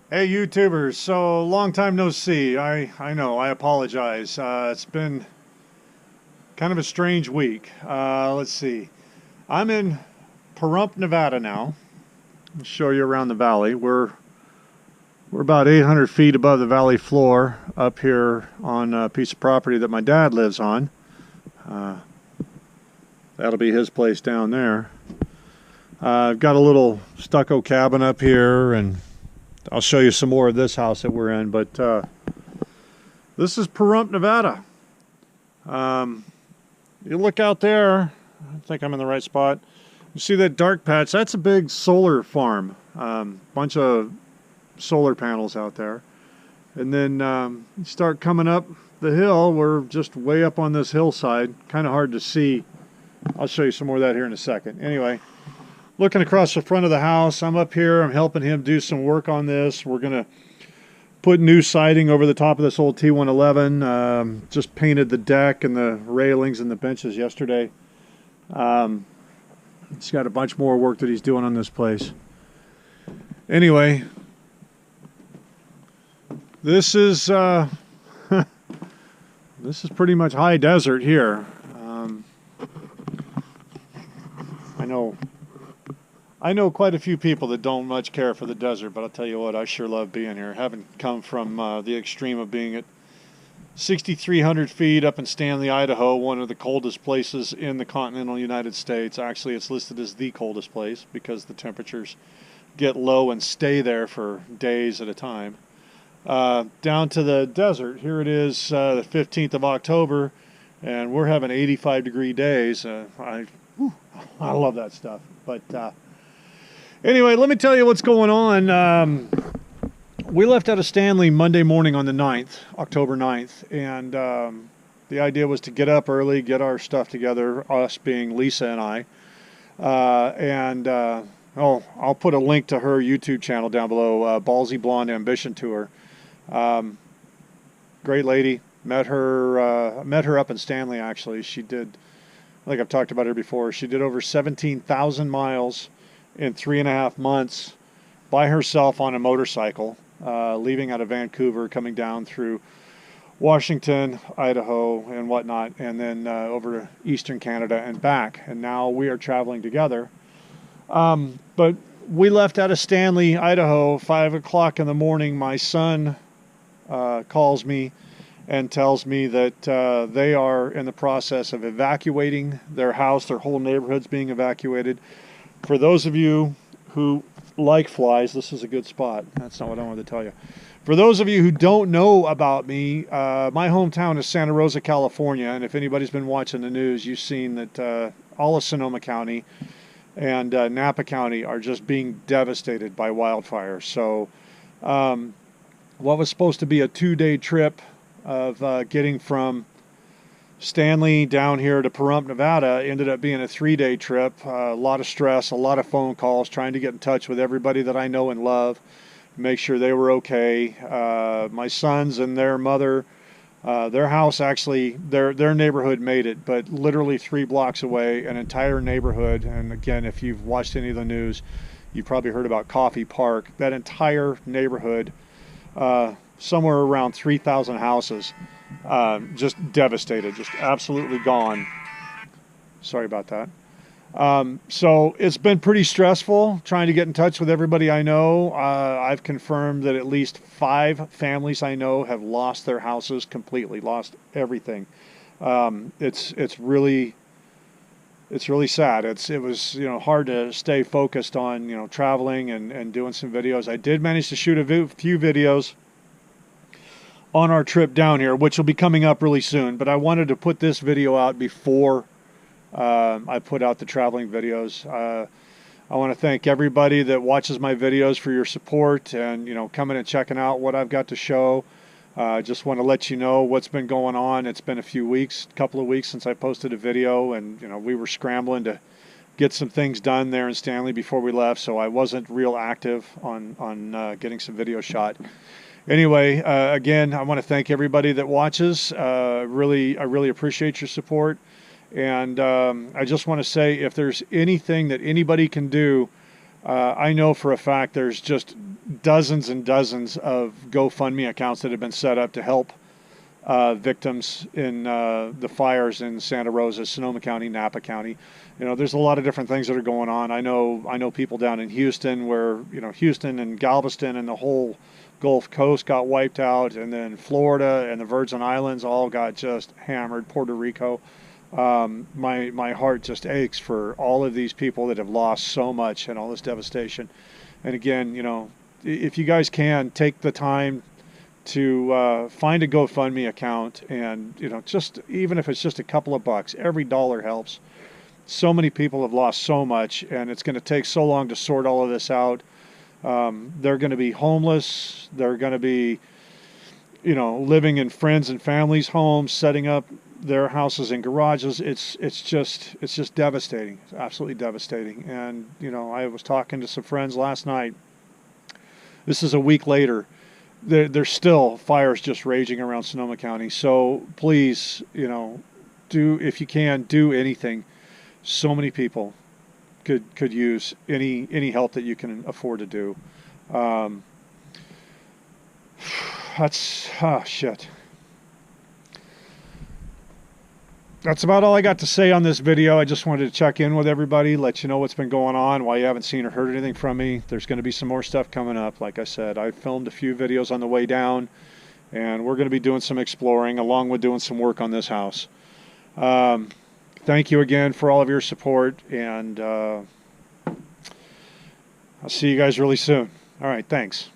Hey YouTubers, so long time no see. I know, I apologize. It's been kind of a strange week. Let's see. I'm in Pahrump, Nevada now. I'll show you around the valley. We're about 800 feet above the valley floor up here on a piece of property that my dad lives on. Uh, that'll be his place down there. I've got a little stucco cabin up here, and I'll show you some more of this house that we're in, but this is Pahrump, Nevada. Um, you look out there, I think I'm in the right spot. You see that dark patch? That's a big solar farm. Bunch of solar panels out there. And then you start coming up the hill. We're just way up on this hillside. Kind of hard to see. I'll show you some more of that here in a second. Anyway, looking across the front of the house, I'm up here. I'm helping him do some work on this. We're going to put new siding over the top of this old T111. Just painted the deck and the railings and the benches yesterday. He's got a bunch more work that he's doing on this place. Anyway, this is this is pretty much high desert here. I know quite a few people that don't much care for the desert, but I'll tell you what, I sure love being here. Having come from the extreme of being at 6,300 feet up in Stanley, Idaho, one of the coldest places in the continental United States. Actually, it's listed as the coldest place because the temperatures get low and stay there for days at a time. Down to the desert, here it is, the 15th of October, and we're having 85-degree days. I love that stuff. But anyway, let me tell you what's going on. We left out of Stanley Monday morning on the 9th, October 9th, and the idea was to get up early, get our stuff together, us being Lisa and I. I'll put a link to her YouTube channel down below, Ballsy Blonde Ambition Tour. Great lady. Met her up in Stanley, actually. She did, like I've talked about her before, she did over 17,000 miles in 3.5 months by herself on a motorcycle, leaving out of Vancouver, coming down through Washington, Idaho, and whatnot, and then over to Eastern Canada and back. And now we are traveling together. But we left out of Stanley, Idaho, 5 o'clock in the morning. My son calls me and tells me that they are in the process of evacuating their house. Their whole neighborhood's being evacuated. For those of you who like flies, this is a good spot. That's not what I wanted to tell you. For those of you who don't know about me, my hometown is Santa Rosa, California, and if anybody's been watching the news, you've seen that all of Sonoma County and Napa County are just being devastated by wildfires. So what was supposed to be a 2-day trip of getting from Stanley down here to Pahrump, Nevada ended up being a 3-day trip. A lot of stress, a lot of phone calls, trying to get in touch with everybody that I know and love, make sure they were okay. My sons and their mother, their house actually, their neighborhood made it, but literally 3 blocks away, an entire neighborhood, and again, if you've watched any of the news, you've probably heard about Coffey Park. That entire neighborhood, somewhere around 3,000 houses, just devastated, just absolutely gone. Sorry about that. So it's been pretty stressful trying to get in touch with everybody I know. I've confirmed that at least 5 families I know have lost their houses completely, lost everything. It's really sad. It was hard to stay focused on traveling and doing some videos. I did manage to shoot a few videos on our trip down here, which will be coming up really soon, but I wanted to put this video out before I put out the traveling videos. I want to thank everybody that watches my videos for your support and coming and checking out what I've got to show. I just want to let you know what's been going on. It's been a couple of weeks since I posted a video, and we were scrambling to get some things done there in Stanley before we left, so I wasn't real active on getting some video shot. Anyway, again, I want to thank everybody that watches. I really appreciate your support. And I just want to say, if there's anything that anybody can do, I know for a fact there's just dozens and dozens of GoFundMe accounts that have been set up to help victims in the fires in Santa Rosa, Sonoma County, Napa County. There's a lot of different things that are going on. I know people down in Houston where, Houston and Galveston and the whole Gulf Coast got wiped out, and then Florida and the Virgin Islands all got just hammered, Puerto Rico. My heart just aches for all of these people that have lost so much and all this devastation. And again, if you guys can take the time to find a GoFundMe account, and just even if it's just a couple of bucks, every dollar helps. So many people have lost so much, and it's going to take so long to sort all of this out. They're going to be homeless. They're going to be, living in friends and families' homes, setting up their houses and garages. It's just devastating. It's absolutely devastating. And I was talking to some friends last night. This is a week later. There's still fires just raging around Sonoma County. So please, if you can, do anything. So many people could use any help that you can afford to do. Shit. That's about all I got to say on this video. I just wanted to check in with everybody, let you know what's been going on, why you haven't seen or heard anything from me. There's going to be some more stuff coming up. Like I said, I filmed a few videos on the way down, and we're going to be doing some exploring along with doing some work on this house. Thank you again for all of your support, and I'll see you guys really soon. All right, thanks.